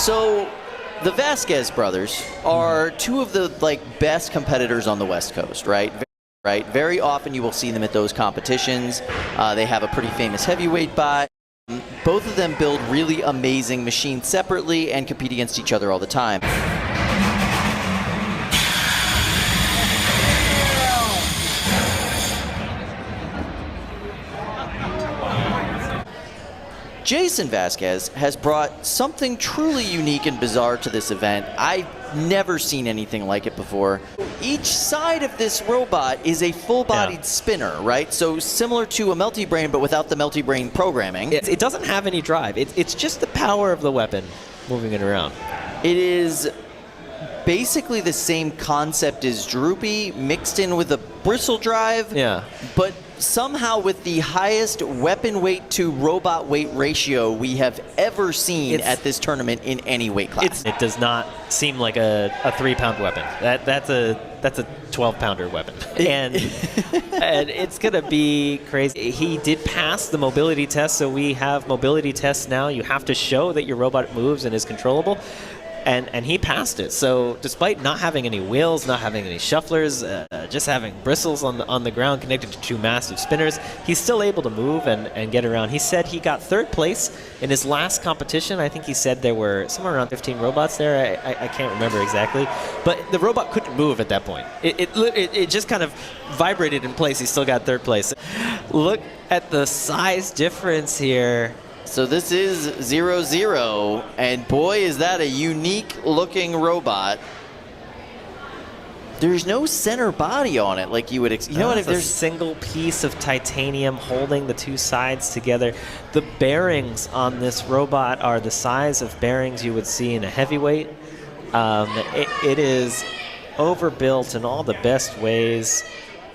So the Vasquez brothers are two of the best competitors on the West Coast, right? Very often you will see them at those competitions. They have a pretty famous heavyweight bot. Both of them build really amazing machines separately and compete against each other all the time. Jason Vasquez has brought something truly unique and bizarre to this event. I've never seen anything like it before. Each side of this robot is a full-bodied spinner, right? So similar to a multi-brain, but without the multi-brain programming. It doesn't have any drive. It's just the power of the weapon moving it around. It is basically the same concept as Droopy mixed in with a bristle drive, but somehow with the highest weapon weight to robot weight ratio we have ever seen at this tournament in any weight class. It does not seem like a 3-pound weapon. That's a 12-pounder weapon, and it's gonna be crazy. He did pass the mobility test, so we have mobility tests now. You have to show that your robot moves and is controllable. And he passed it. So despite not having any wheels, not having any shufflers, just having bristles on the ground connected to 2 massive spinners, he's still able to move and get around. He said he got 3rd place in his last competition. I think he said there were somewhere around 15 robots there. I can't remember exactly. But the robot couldn't move at that point. It just kind of vibrated in place. He still got 3rd place. Look at the size difference here. So this is 0-0, and boy, is that a unique-looking robot. There's no center body on it like you would expect. You know what? If there's a single piece of titanium holding the 2 sides together. The bearings on this robot are the size of bearings you would see in a heavyweight. It is overbuilt in all the best ways,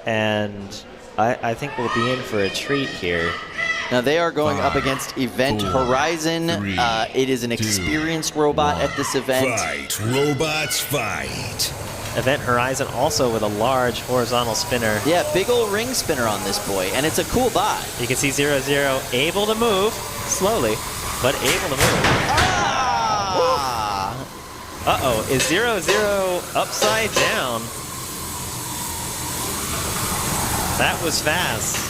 and I think we'll be in for a treat here. Now they are going up against Event Horizon. It is an experienced robot at this event. Fight, robots, fight. Event Horizon also with a large horizontal spinner. Yeah, big old ring spinner on this boy, and it's a cool bot. You can see 0-0 able to move slowly, but able to move. Uh-oh, is 0-0 upside down? That was fast.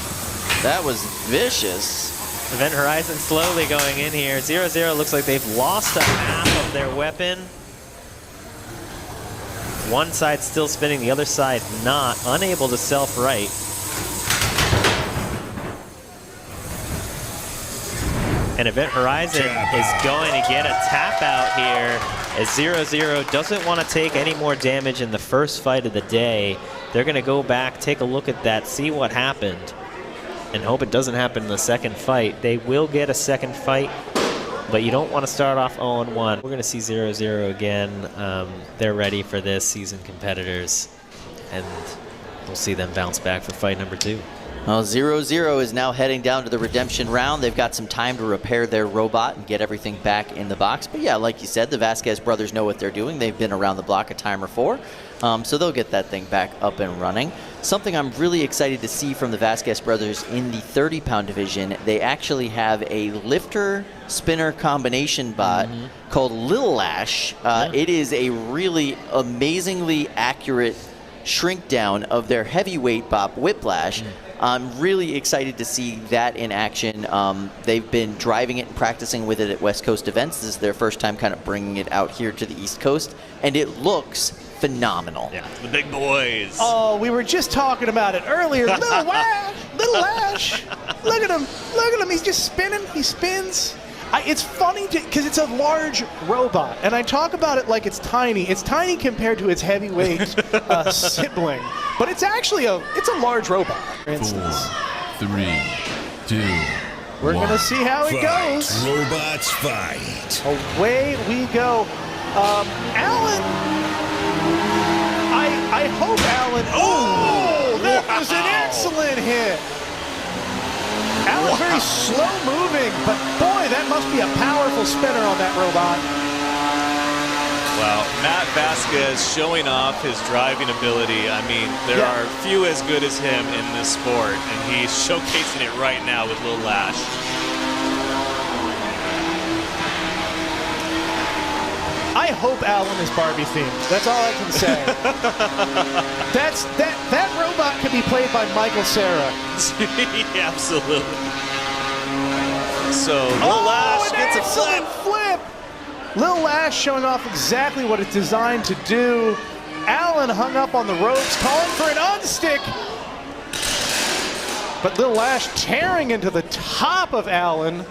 That was vicious. Event Horizon slowly going in here. 0-0 looks like they've lost a half of their weapon. One side still spinning, the other side not. Unable to self-right. And Event Horizon is going to get a tap out here as 0-0 doesn't want to take any more damage in the first fight of the day. They're going to go back, take a look at that, see what happened, and hope it doesn't happen in the second fight. They will get a second fight, but you don't want to start off 0-1. We're going to see 0-0 again. They're ready for this, seasoned competitors, and we'll see them bounce back for fight number 2. Well, 0-0 is now heading down to the redemption round. They've got some time to repair their robot and get everything back in the box. But yeah, like you said, the Vasquez brothers know what they're doing. They've been around the block a time or 4. So they'll get that thing back up and running. Something I'm really excited to see from the Vasquez brothers in the 30-pound division, they actually have a lifter-spinner combination bot called Lash. It is a really amazingly accurate shrink down of their heavyweight bot Whiplash. I'm really excited to see that in action. They've been driving it and practicing with it at West Coast events. This is their first time kind of bringing it out here to the East Coast, and it looks phenomenal. Yeah, the big boys. Oh, we were just talking about it earlier. Little Lash. Look at him. Look at him. He's just spinning. He spins. It's funny because it's a large robot, and I talk about it like it's tiny. It's tiny compared to its heavyweight sibling, but it's actually a large robot. For instance. 4, 3, 2. We're gonna see how it goes. Robots fight. Away we go. Alan. I hope Alan. Oh, that was an excellent hit. Alan, very slow moving, but boy, that must be a powerful spinner on that robot. Well, Matt Vasquez showing off his driving ability. I mean, there are few as good as him in this sport, and he's showcasing it right now with Lil Lash. I hope Alan is Barbie themed. That's all I can say. that robot could be played by Michael Cera. Absolutely. So Lil Lash gets a flip. Lil Lash showing off exactly what it's designed to do. Alan hung up on the ropes, calling for an unstick. But Lil Lash tearing into the top of Alan.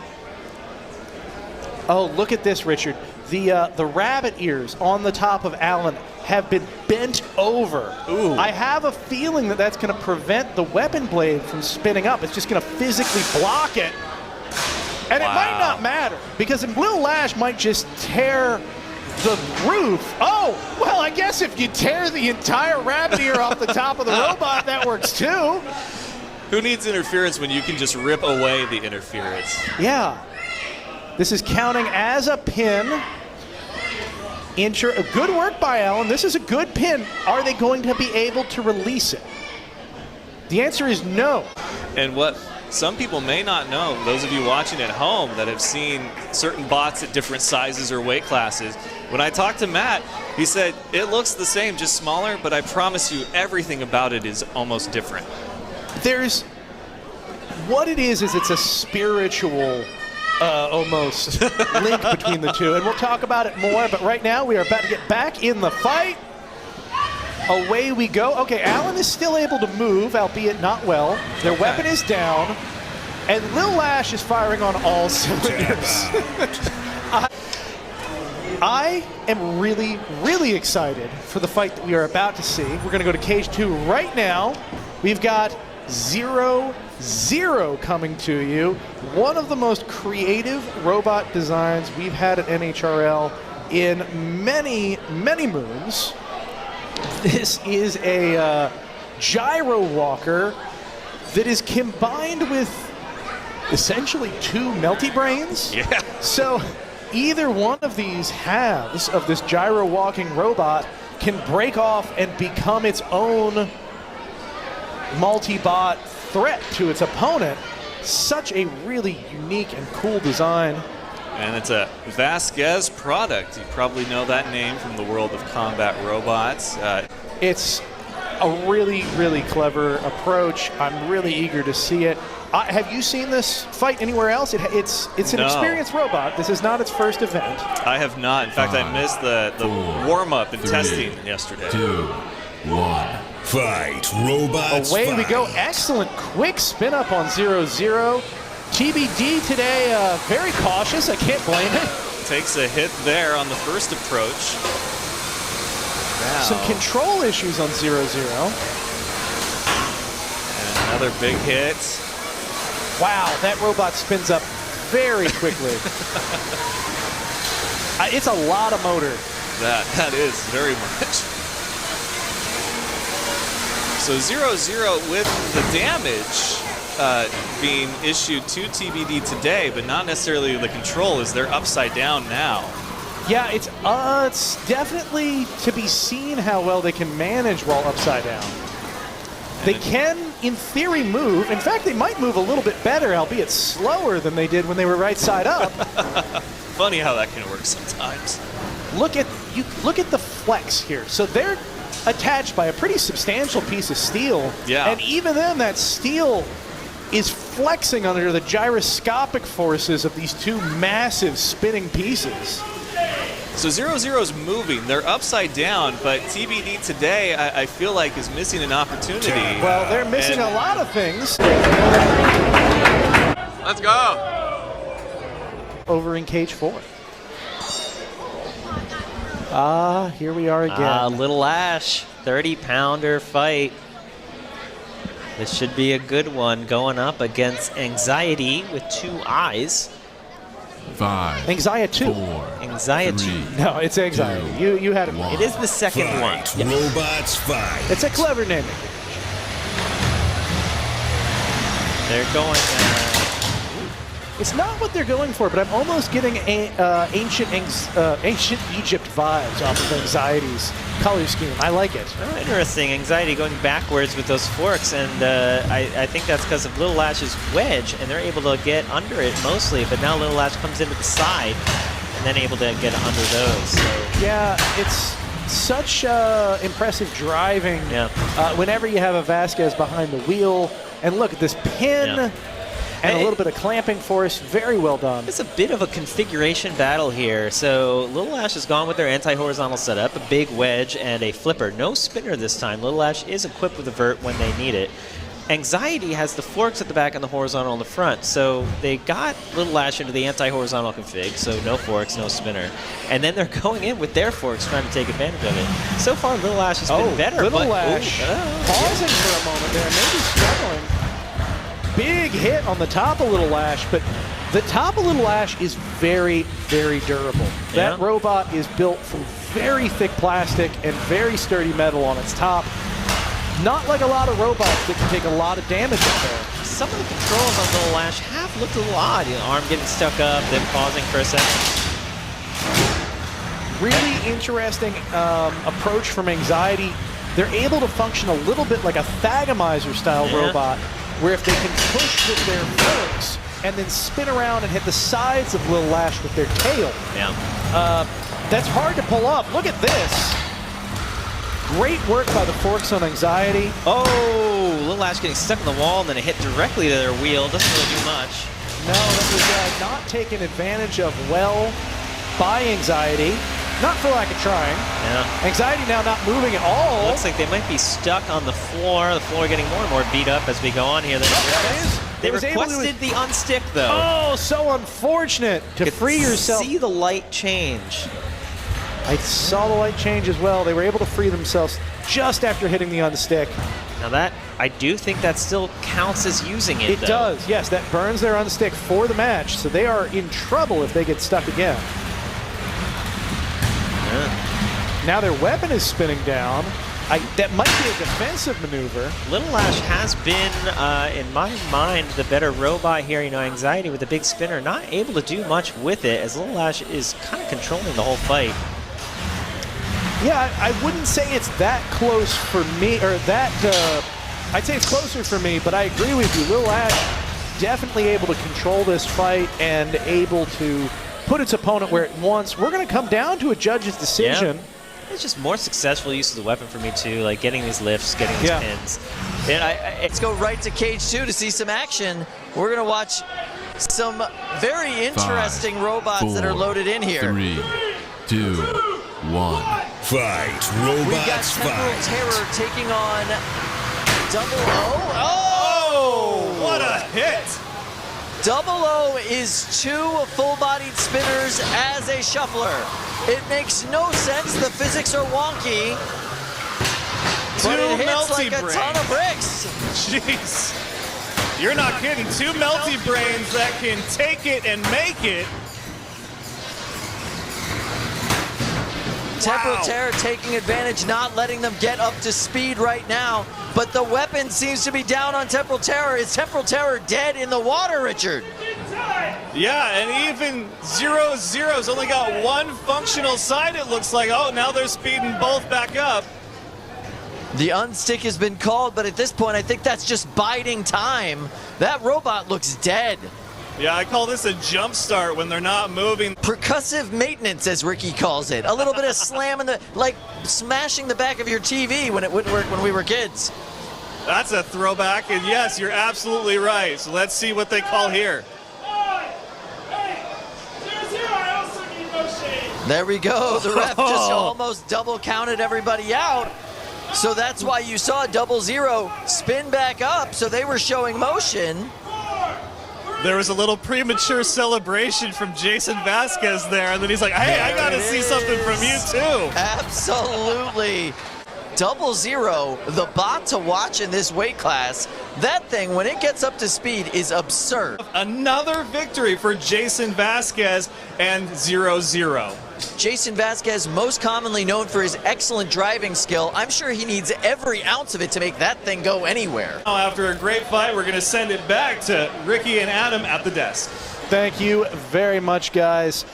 Oh, look at this, Richard. The rabbit ears on the top of Alan have been bent over. Ooh. I have a feeling that that's going to prevent the weapon blade from spinning up. It's just going to physically block it. And it might not matter, because Lil Lash might just tear the roof. Oh, well, I guess if you tear the entire rabbit ear off the top of the robot, that works too. Who needs interference when you can just rip away the interference? Yeah. This is counting as a pin. Good work by Alan. This is a good pin. Are they going to be able to release it? The answer is no. And what some people may not know, those of you watching at home that have seen certain bots at different sizes or weight classes, when I talked to Matt, he said, it looks the same, just smaller, but I promise you everything about it is almost different. What it is it's a spiritual almost link between the two, and we'll talk about it more, but right now we are about to get back in the fight. Away we go. Okay, Alan is still able to move, albeit not well. Their weapon is down, and Lil Lash is firing on all cylinders. I am really, really excited for the fight that we are about to see. We're going to go to Cage 2 right now. We've got 0-0 coming to you. One of the most creative robot designs we've had at NHRL in many, many moons. This is a gyro walker that is combined with essentially two melty brains. Yeah. So either one of these halves of this gyro walking robot can break off and become its own multi-bot threat to its opponent. Such a really unique and cool design. And it's a Vasquez product. You probably know that name from the world of combat robots. It's a really, really clever approach. I'm really eager to see it. Have you seen this fight anywhere else? It's an experienced robot. This is not its first event. I have not. In fact, I missed the warm-up and testing yesterday. 2, 1. Fight. Robots Away we go. fight. Excellent quick spin up on 0-0. TBD today, very cautious. I can't blame it. Takes a hit there on the first approach. Now, Some control issues on 0-0. and another big hit. Wow, that robot spins up very quickly. It's a lot of motor. That is very much. So 0-0 with the damage being issued to TBD today, but not necessarily the control, as they're upside down now. Yeah, it's definitely to be seen how well they can manage while upside down. They can, in theory, move. In fact, they might move a little bit better, albeit slower than they did when they were right side up. Funny how that can work sometimes. Look at the flex here. So they're attached by a pretty substantial piece of steel. Yeah. And even then, that steel is flexing under the gyroscopic forces of these two massive spinning pieces. So 0-0 is moving. They're upside down, but TBD today, I feel like, is missing an opportunity. Well, they're missing a lot of things. Let's go. Over in Cage 4. Here we are again. Little Lash, 30-pounder fight. This should be a good one, going up against Anxiety with 2 eyes. 5, Anxiety 2. 4, Anxiety. 3, No, it's Anxiety. You had it. 1. It is the second one. Fight. Robots fight. It's a clever name. They're going. It's not what they're going for, but I'm almost getting ancient Egypt vibes off of Anxiety's color scheme. I like it. Oh, interesting. Anxiety going backwards with those forks, and I think that's because of Little Lash's wedge, and they're able to get under it mostly, but now Little Lash comes into the side, and then able to get under those. So. Yeah, it's such impressive driving Yeah. Whenever you have a Vasquez behind the wheel. And look at this pin and a little bit of clamping force. Very well done. It's a bit of a configuration battle here. So Little Lash has gone with their anti-horizontal setup, a big wedge and a flipper. No spinner this time. Little Lash is equipped with a vert when they need it. Anxiety has the forks at the back and the horizontal in the front. So they got Little Lash into the anti-horizontal config, so no forks, no spinner. And then they're going in with their forks trying to take advantage of it. So far, Little Lash has been better. Little but, Lash pausing for a moment there, maybe struggling. Big hit on the top of Little Lash, but the top of Little Lash is very, very durable. That robot is built from very thick plastic and very sturdy metal on its top. Not like a lot of robots that can take a lot of damage up there. Some of the controls on Little Lash have looked a little odd. You know, arm getting stuck up, then pausing for a second. Really interesting approach from Anxiety. They're able to function a little bit like a Thagomizer style robot, where if they can push with their forks and then spin around and hit the sides of Little Lash with their tail. That's hard to pull off. Look at this. Great work by the forks on Anxiety. Oh, Little Lash getting stuck in the wall and then it hit directly to their wheel. Doesn't really do much. No, that was not taken advantage of well by Anxiety. Not for lack of trying. Anxiety now not moving at all. Looks like they might be stuck on the floor. The floor getting more and more beat up as we go on here. They requested the unstick, though. Oh, so unfortunate to free yourself. See the light change. I saw the light change as well. They were able to free themselves just after hitting the unstick. Now that, I do think that still counts as using it, It does, yes. That burns their unstick for the match, so they are in trouble if they get stuck again. Now their weapon is spinning down. That might be a defensive maneuver. Little Lash has been, in my mind, the better robot here. You know, Anxiety with the big spinner, not able to do much with it, as Little Lash is kind of controlling the whole fight. Yeah, I wouldn't say it's that close for me, or that, I'd say it's closer for me, but I agree with you. Little Lash definitely able to control this fight and able to put its opponent where it wants. We're going to come down to a judge's decision. It's just more successful use of the weapon for me, too, like getting these lifts, getting these pins. And let's go right to cage 2 to see some action. We're going to watch some very interesting robots that are loaded in here. 3, 2, 1. Fight. Robots we got Temporal Terror taking on Double O. Oh, what a hit! Double O is 2 full-bodied spinners as a shuffler. It makes no sense. The physics are wonky. But it hits like a ton of bricks. Jeez. You're not kidding. 2 melty brains that can take it and make it. Temporal Terror taking advantage, not letting them get up to speed right now. But the weapon seems to be down on Temporal Terror. Is Temporal Terror dead in the water, Richard? Yeah, and even 0-0's only got 1 functional side, it looks like. Oh, now they're speeding both back up. The unstick has been called, but at this point, I think that's just biding time. That robot looks dead. Yeah, I call this a jump start when they're not moving. Percussive maintenance, as Ricky calls it. A little bit of slamming like smashing the back of your TV when it wouldn't work when we were kids. That's a throwback, and yes, you're absolutely right. So let's see what they call here. There we go. The ref just almost double counted everybody out. So that's why you saw 0-0 spin back up. So they were showing motion. There was a little premature celebration from Jason Vasquez there, and then he's like, hey, I gotta see something from you too. Absolutely. 0-0, the bot to watch in this weight class. That thing, when it gets up to speed, is absurd. Another victory for Jason Vasquez and 0-0. Jason Vasquez, most commonly known for his excellent driving skill. I'm sure he needs every ounce of it to make that thing go anywhere. Now, after a great fight, we're going to send it back to Ricky and Adam at the desk. Thank you very much, guys.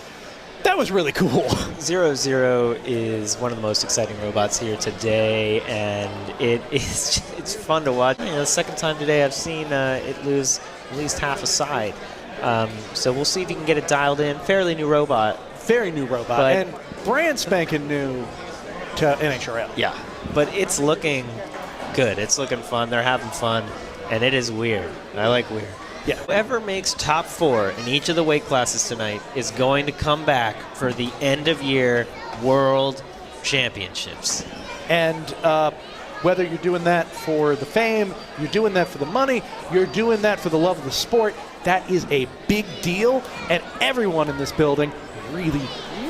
That was really cool. 0-0 is one of the most exciting robots here today, and it's fun to watch. You know, the second time today I've seen it lose at least half a side. So we'll see if he can get it dialed in. Fairly new robot Very new robot. But- and brand spanking new to NHRL. Yeah, but it's looking good. It's looking fun. They're having fun, and it is weird. I like weird. Yeah. Whoever makes top 4 in each of the weight classes tonight is going to come back for the end of year World Championships. And whether you're doing that for the fame, you're doing that for the money, you're doing that for the love of the sport, that is a big deal. And everyone in this building really,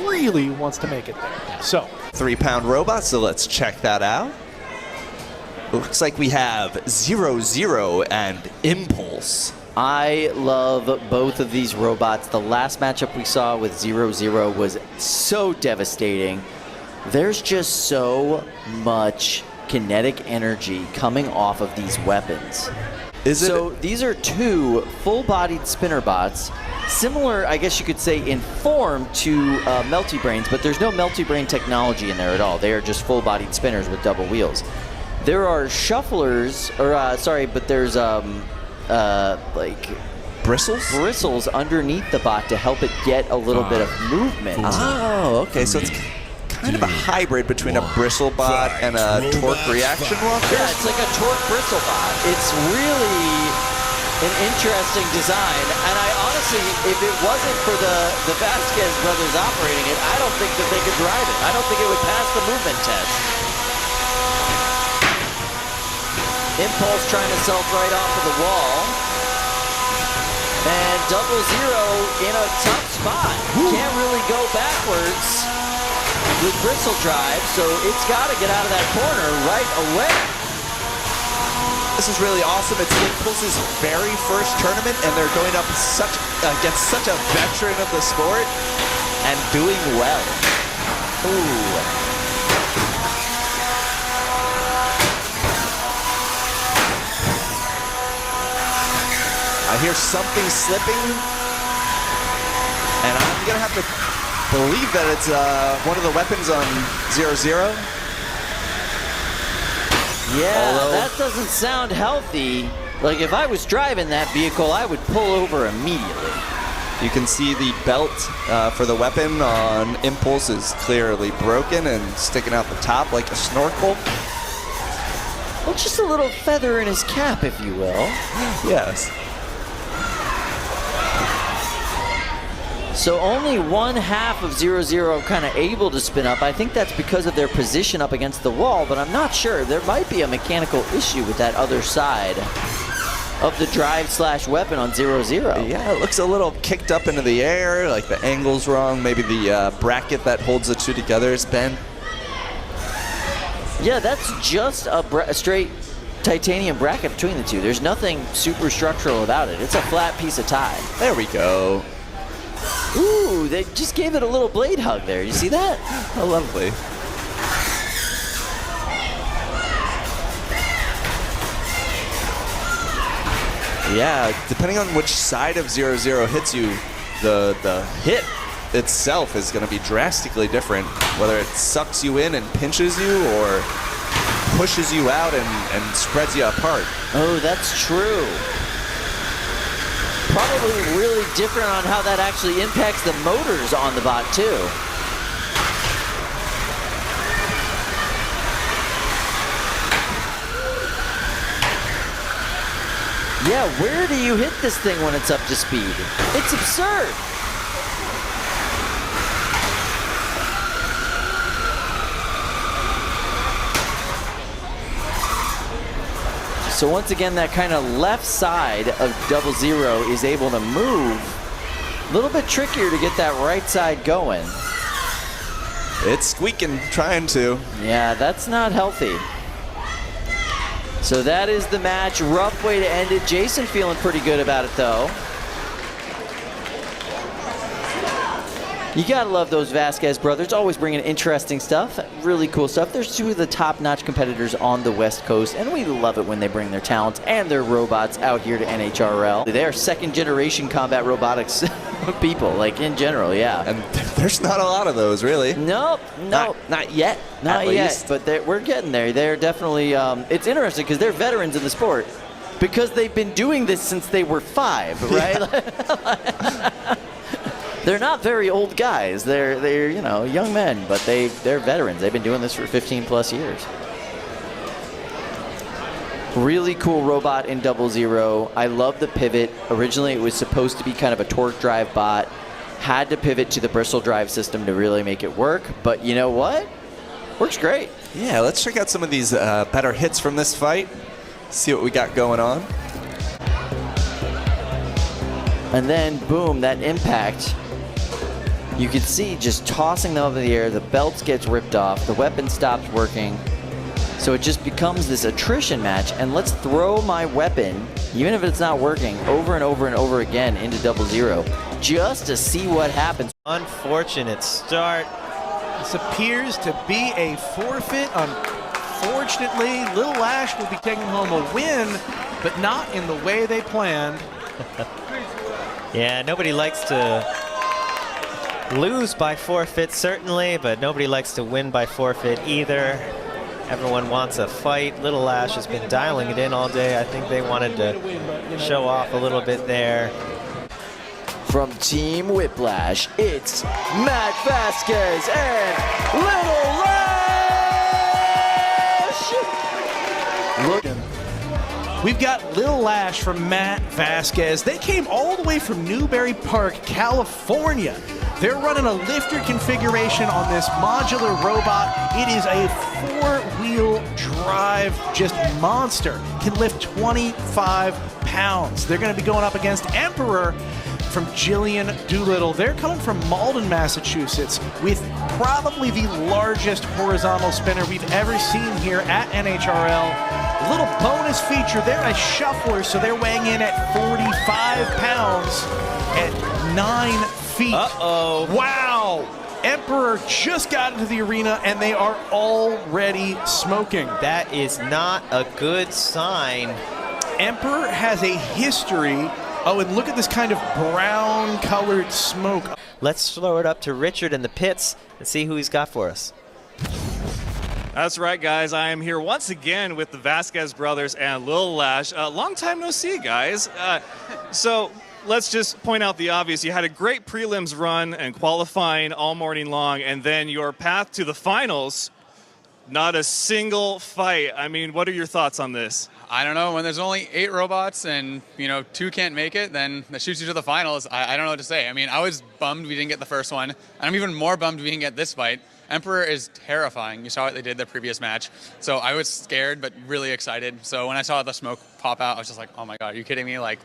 really wants to make it there. So, 3-pound robot, so let's check that out. Looks like we have 0-0 and Impulse. I love both of these robots. The last matchup we saw with 0-0 was so devastating. There's just so much kinetic energy coming off of these weapons. So these are 2 full-bodied spinner bots, similar, I guess you could say, in form to Melty Brains, but there's no Melty Brain technology in there at all. They are just full-bodied spinners with double wheels. There are shufflers, but there's like bristles underneath the bot to help it get a little bit of movement. Oh, okay, so it's kind of a hybrid between a bristle bot and a torque reaction walker. Yeah, it's like a torque bristle bot. It's really an interesting design, and I honestly, if it wasn't for the Vasquez brothers operating it, I don't think that they could drive it. I don't think it would pass the movement test. Impulse trying to self right off of the wall. And 0-0 in a tough spot. Can't really go backwards with bristle drive, so it's got to get out of that corner right away. This is really awesome. It's Impulse's very first tournament, and they're going up against such a veteran of the sport And doing well. Ooh. I hear something slipping, and I'm going to have to believe that it's one of the weapons on 0-0. Yeah, Although, that doesn't sound healthy. Like, if I was driving that vehicle, I would pull over immediately. you can see the belt for the weapon on Impulse is clearly broken and sticking out the top like a snorkel. Well, just a little feather in his cap, if you will. Yes. So only one half of 0-0 kind of able to spin up. I think that's because of their position up against the wall, but I'm not sure. There might be a mechanical issue with that other side of the drive/weapon on 0-0. Yeah, it looks a little kicked up into the air, like the angle's wrong. Maybe the bracket that holds the two together is bent. Yeah, that's just a straight titanium bracket between the two. There's nothing super structural about it. It's a flat piece of tie. There we go. Ooh, they just gave it a little blade hug there. You see that? How lovely. Yeah, depending on which side of 0-0 hits you, the hit itself is going to be drastically different. Whether it sucks you in and pinches you or pushes you out and spreads you apart. Oh, that's true. Probably really different on how that actually impacts the motors on the bot, too. Yeah, where do you hit this thing when it's up to speed? It's absurd. So once again, that kind of left side of 0-0 is able to move. A little bit trickier to get that right side going. It's squeaking, trying to. Yeah, that's not healthy. So that is the match. Rough way to end it. Jason feeling pretty good about it, though. You gotta love those Vasquez brothers, always bringing interesting stuff, really cool stuff. There's two of the top-notch competitors on the West Coast, and we love it when they bring their talents and their robots out here to NHRL. They are second-generation combat robotics people, like in general, yeah. And there's not a lot of those, really. Nope, nope. Not yet. Not at yet, least. but we're getting there. They're definitely, it's interesting because they're veterans in the sport because they've been doing this since they were 5, right? They're not very old guys. They're you know, young men, but they're veterans. They've been doing this for 15 plus years. Really cool robot in 00. I love the pivot. Originally, it was supposed to be kind of a torque drive bot. Had to pivot to the bristle drive system to really make it work. But you know what? Works great. Yeah, let's check out some of these better hits from this fight. See what we got going on. And then, boom, that impact. You can see just tossing them up in the air. The belt gets ripped off. The weapon stops working. So it just becomes this attrition match. And let's throw my weapon, even if it's not working, over and over and over again into 00, just to see what happens. Unfortunate start. This appears to be a forfeit. Unfortunately, Little Lash will be taking home a win, but not in the way they planned. Yeah, nobody likes to lose by forfeit, certainly, but nobody likes to win by forfeit either. Everyone wants a fight. Little Lash has been dialing it in all day. I think they wanted to show off a little bit there. From Team Whiplash, it's Matt Vasquez and Little Lash! Look, we've got Little Lash from Matt Vasquez. They came all the way from Newbury Park, California. They're running a lifter configuration on this modular robot. It is a 4-wheel drive, just monster. Can lift 25 pounds. They're going to be going up against Emperor from Jillian Doolittle. They're coming from Malden, Massachusetts, with probably the largest horizontal spinner we've ever seen here at NHRL. A little bonus feature, they're a shuffler, so they're weighing in at 45 pounds at 9 feet. Uh-oh. Wow! Emperor just got into the arena, and they are already smoking. That is not a good sign. Emperor has a history. Oh, and look at this kind of brown-colored smoke. Let's throw it up to Richard in the pits and see who he's got for us. That's right, guys. I am here once again with the Vasquez brothers and Lil Lash. Long time no see, guys. So let's just point out the obvious. You had a great prelims run and qualifying all morning long, and then your path to the finals, not a single fight. I mean, what are your thoughts on this? I don't know. When there's only 8 robots and, 2 can't make it, then that shoots you to the finals. I don't know what to say. I mean, I was bummed we didn't get the first one, and I'm even more bummed we didn't get this fight. Emperor is terrifying. You saw what they did the previous match. So I was scared, but really excited. So when I saw the smoke pop out, I was just like, oh my God, are you kidding me? Like,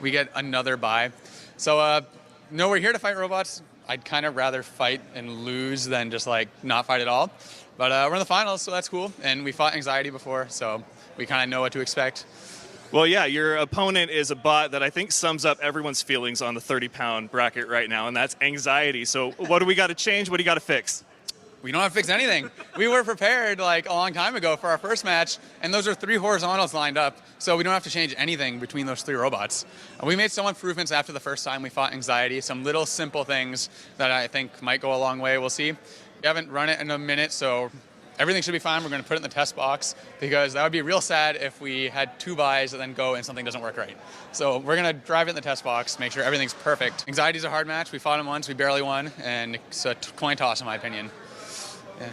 we get another bye. So, no, we're here to fight robots. I'd kind of rather fight and lose than just, not fight at all. But we're in the finals, so that's cool. And we fought Anxiety before, so we kind of know what to expect. Well, yeah, your opponent is a bot that I think sums up everyone's feelings on the 30-pound bracket right now, and that's Anxiety. So what do we got to change? What do you got to fix? We don't have to fix anything. We were prepared a long time ago for our first match, and those are 3 horizontals lined up, so we don't have to change anything between those 3 robots. We made some improvements after the first time we fought Anxiety, some little simple things that I think might go a long way. We'll see. We haven't run it in a minute, so everything should be fine. We're going to put it in the test box because that would be real sad if we had 2 buys and then go and something doesn't work right. So we're going to drive it in the test box, make sure everything's perfect. Anxiety's a hard match. We fought him once. We barely won, and it's a coin toss in my opinion. Yeah.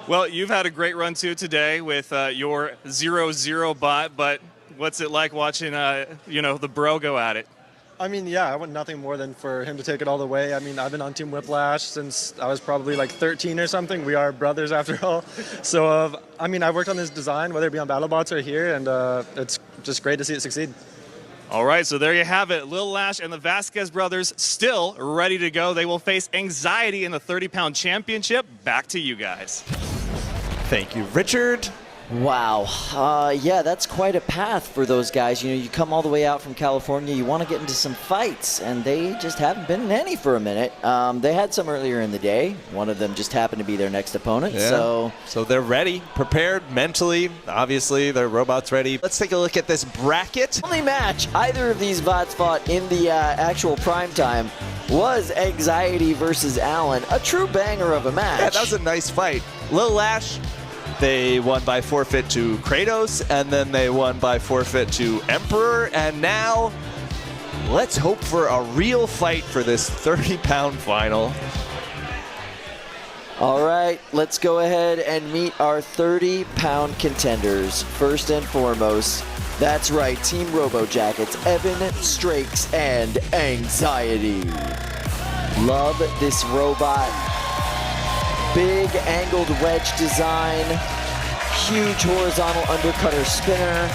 Well, you've had a great run too today with your 0-0 bot, but what's it like watching the bro go at it? I mean, yeah, I want nothing more than for him to take it all the way. I mean, I've been on Team Whiplash since I was probably 13 or something. We are brothers after all. So, I mean, I've worked on this design, whether it be on BattleBots or here, and it's just great to see it succeed. All right, so there you have it. Lil Lash and the Vasquez brothers still ready to go. They will face Anxiety in the 30-pound championship. Back to you guys. Thank you, Richard. Wow. Yeah, that's quite a path for those guys. You come all the way out from California, you want to get into some fights, and they just haven't been in any for a minute. They had some earlier in the day. One of them just happened to be their next opponent. Yeah. So they're ready, prepared mentally. Obviously, their robot's ready. Let's take a look at this bracket. Only match either of these bots fought in the actual prime time was Anxiety versus Allen. A true banger of a match. Yeah, that was a nice fight. Lil Lash, they won by forfeit to Kratos, and then they won by forfeit to Emperor, and now let's hope for a real fight for this 30-pound final. All right, let's go ahead and meet our 30-pound contenders. First and foremost, that's right, Team Robo Jackets, Evan Strakes and Anxiety. Love this robot. Big angled wedge design, huge horizontal undercutter spinner,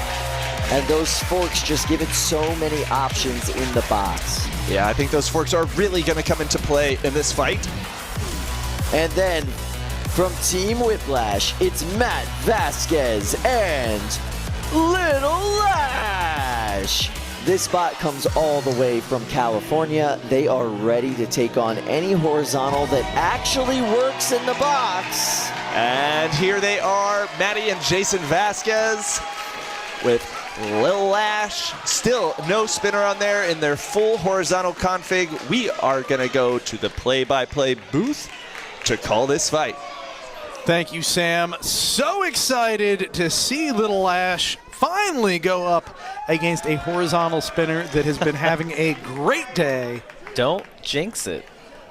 and those forks just give it so many options in the box. Yeah, I think those forks are really going to come into play in this fight. And then from Team Whiplash, it's Matt Vasquez and Little Lash. This bot comes all the way from California. They are ready to take on any horizontal that actually works in the box. And here they are, Matty and Jason Vasquez with Lil Lash. Still no spinner on there in their full horizontal config. We are going to go to the play-by-play booth to call this fight. Thank you, Sam. So excited to see Little Lash finally go up against a horizontal spinner that has been having a great day. Don't jinx it.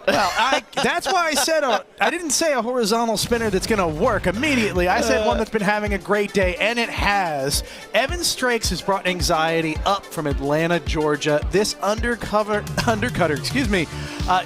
Well, that's why I said I didn't say a horizontal spinner that's going to work immediately. I said one that's been having a great day, and it has. Evan Strakes has brought Anxiety up from Atlanta, Georgia. This undercutter,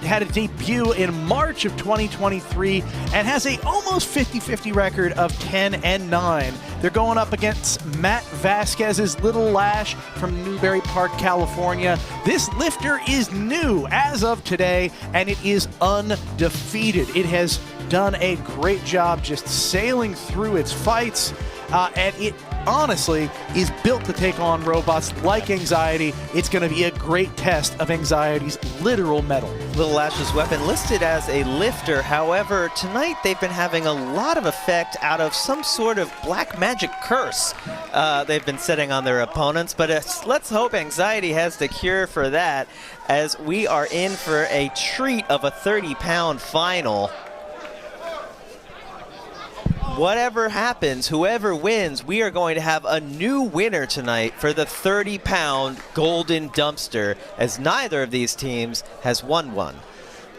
had a debut in March of 2023 and has a almost 50-50 record of 10-9. They're going up against Matt Vasquez's Little Lash from Newbury Park, California. This lifter is new as of today, and it is undefeated. It has done a great job just sailing through its fights, and it honestly is built to take on robots like Anxiety. It's going to be a great test of Anxiety's literal mettle. Little Lash's weapon listed as a lifter. However, tonight they've been having a lot of effect out of some sort of black magic curse they've been setting on their opponents. But let's hope Anxiety has the cure for that, as we are in for a treat of a 30-pound final. Whatever happens, whoever wins, we are going to have a new winner tonight for the 30-pound golden dumpster, as neither of these teams has won one.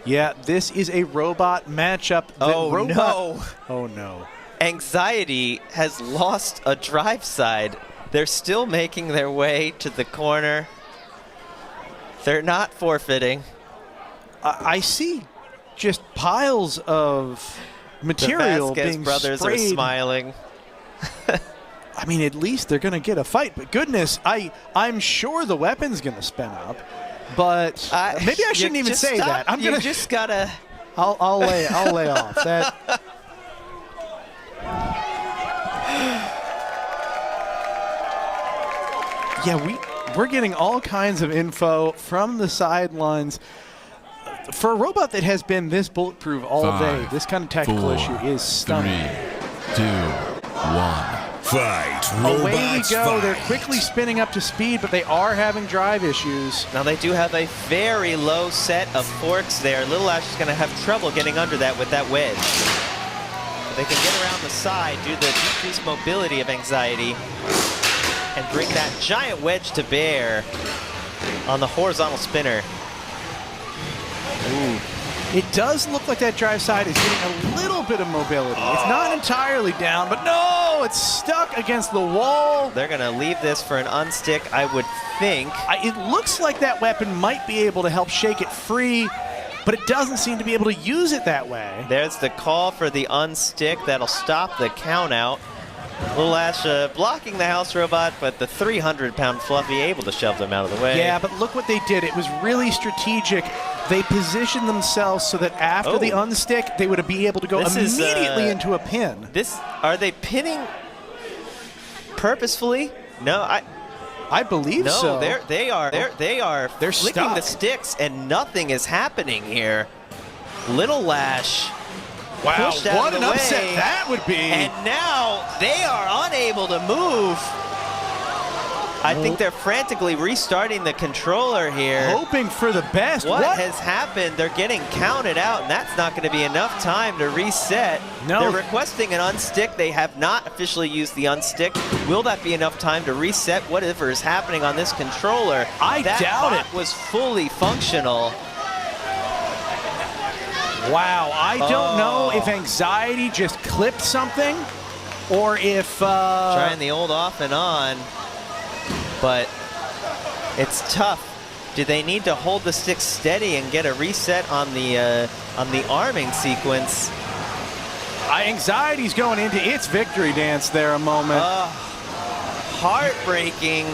Yeah, this is a robot matchup. No. Oh, no. Anxiety has lost a drive side. They're still making their way to the corner. They're not forfeiting. I see just piles of material the Vasquez being brothers sprayed. are smiling. I mean, at least they're going to get a fight. But goodness, I'm sure the weapon's going to spin up. But maybe I shouldn't even say that. You just gotta. I'll lay off that. Yeah, we're getting all kinds of info from the sidelines. For a robot that has been this bulletproof all day, this kind of technical issue is stunning. 3, 2, 1. Fight. Away we Robots go. fight. They're quickly spinning up to speed, but they are having drive issues. Now they do have a very low set of forks there. Little Lash is going to have trouble getting under that with that wedge. But they can get around the side due to the decreased mobility of Anxiety and bring that giant wedge to bear on the horizontal spinner. Ooh. It does look like that drive side is getting a little bit of mobility. It's not entirely down, but no, it's stuck against the wall. They're going to leave this for an unstick, I would think. It looks like that weapon might be able to help shake it free, but it doesn't seem to be able to use it that way. There's the call for the unstick. That'll stop the count out. Little Lash blocking the house robot, but the 300-pound Fluffy able to shove them out of the way. Yeah, but look what they did. It was really strategic. They positioned themselves so that after the unstick, they would be able to go immediately into a pin. Are they pinning purposefully? No, I believe so. No, they are They're flicking stuck. the sticks, and nothing is happening here. Little Lash. Wow, pushed out what of an the upset way, that would be. And now they are unable to move. I think they're frantically restarting the controller here. Hoping for the best. What has happened? They're getting counted out, and that's not going to be enough time to reset. No. They're requesting an unstick. They have not officially used the unstick. Will that be enough time to reset whatever is happening on this controller? I doubt it. Was fully functional. Wow, I don't know if anxiety just clipped something or if... Trying the old off and on, but it's tough. Do they need to hold the stick steady and get a reset on the arming sequence? Anxiety's going into its victory dance there a moment. Heartbreaking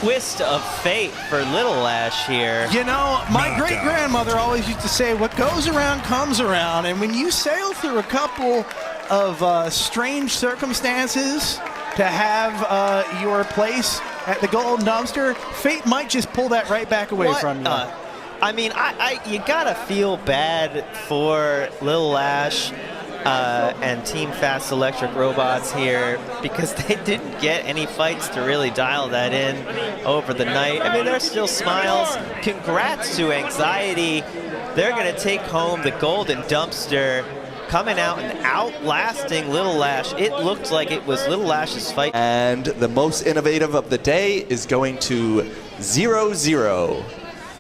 twist of fate for Little Lash here. You know, my great-grandmother always used to say, what goes around comes around, and when you sail through a couple of strange circumstances to have your place at the Golden Dumpster, fate might just pull that right back away from you. I mean, you gotta feel bad for Little Lash and Team Fast Electric Robots here because they didn't get any fights to really dial that in over the night. I mean, there's still smiles. Congrats to Anxiety. They're gonna take home the Golden Dumpster, coming out and outlasting Little Lash. It looked like it was Little Lash's fight. And the most innovative of the day is going to 0-0.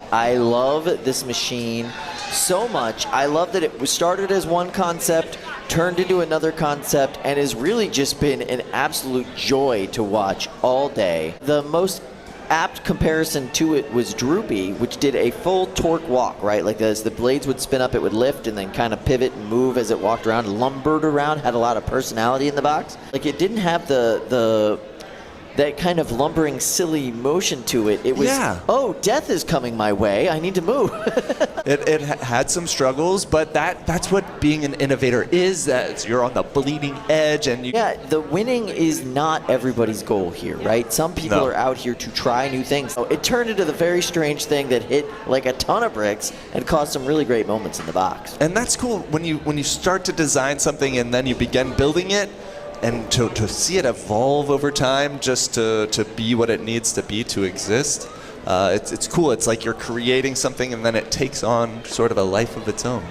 I love this machine so much. I love that it was started as one concept, turned into another concept, and has really just been an absolute joy to watch all day. The most apt comparison to it was Droopy, which did a full torque walk, right? Like as the blades would spin up, it would lift and then kind of pivot and move as it walked around, lumbered around, had a lot of personality in the box. Like it didn't have that kind of lumbering, silly motion to it. It was, oh, death is coming my way. I need to move. It had some struggles, but that's what being an innovator is. That you're on the bleeding edge, and the winning is not everybody's goal here, right? Some people are out here to try new things. So it turned into the very strange thing that hit like a ton of bricks and caused some really great moments in the box. And that's cool when you start to design something and then you begin building it. And to see it evolve over time, just to be what it needs to be to exist, it's cool. It's like you're creating something and then it takes on sort of a life of its own.